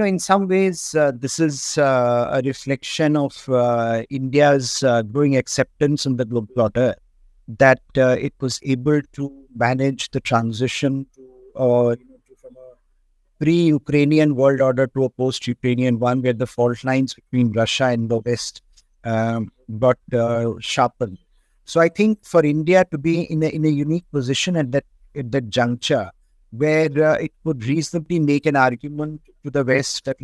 in some ways, this is a reflection of India's growing acceptance in the global order, that it was able to manage the transition from a pre-Ukrainian world order to a post-Ukrainian one, where the fault lines between Russia and the West got sharpened. So I think for India to be in a unique position at that juncture, where it could reasonably make an argument to the West that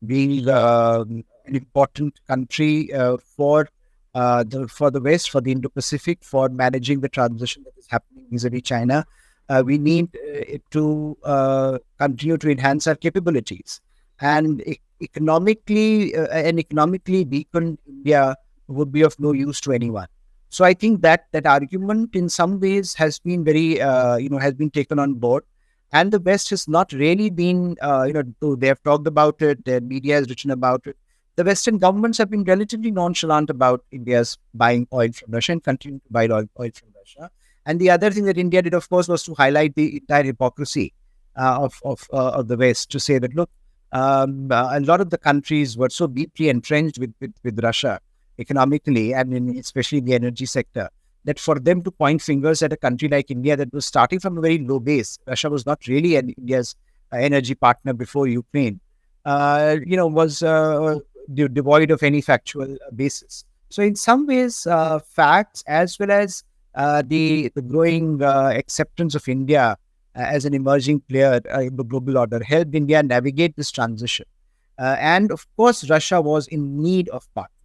being an important country for the West, for the Indo-Pacific, for managing the transition that is happening vis-a-vis China, we need to continue to enhance our capabilities. And economically weakened India would be of no use to anyone. So I think that argument in some ways has been has been taken on board. And the West has not really been, though they have talked about it, their media has written about it. The Western governments have been relatively nonchalant about India's buying oil from Russia and continue to buy oil from Russia. And the other thing that India did, of course, was to highlight the entire hypocrisy of the West, to say that, look, a lot of the countries were so deeply entrenched with Russia economically, and especially in the energy sector, that for them to point fingers at a country like India that was starting from a very low base — Russia was not really India's energy partner before Ukraine — was devoid of any factual basis. So in some ways, facts as well as the growing acceptance of India as an emerging player in the global order helped India navigate this transition. And of course, Russia was in need of partners.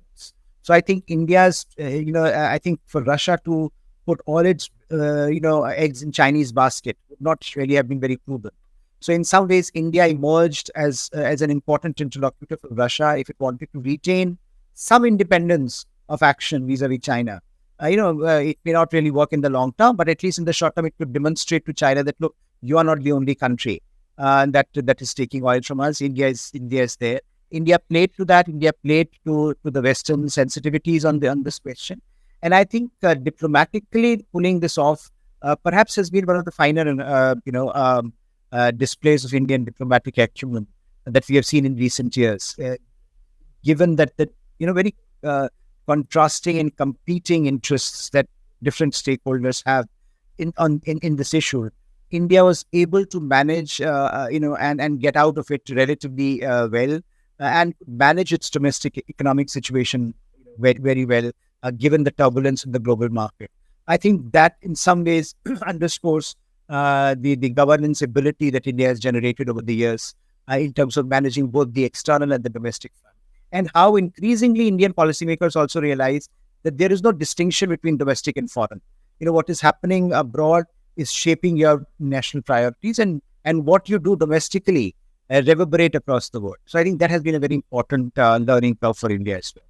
So I think I think for Russia to put all its, eggs in Chinese basket would not really have been very prudent. So in some ways, India emerged as an important interlocutor for Russia if it wanted to retain some independence of action vis-a-vis China. It may not really work in the long term, but at least in the short term, it could demonstrate to China that, look, you are not the only country that is taking oil from us. India is there. India played to that. India played to the Western sensitivities on this question. And I think diplomatically pulling this off perhaps has been one of the finer displays of Indian diplomatic acumen that we have seen in recent years. Given that very contrasting and competing interests that different stakeholders have in this issue, India was able to manage and get out of it relatively well, and manage its domestic economic situation very, very well, given the turbulence in the global market. I think that in some ways underscores the governance ability that India has generated over the years in terms of managing both the external and the domestic front. And how increasingly Indian policymakers also realize that there is no distinction between domestic and foreign. What is happening abroad is shaping your national priorities, and what you do domestically reverberate across the world. So I think that has been a very important learning curve for India as well.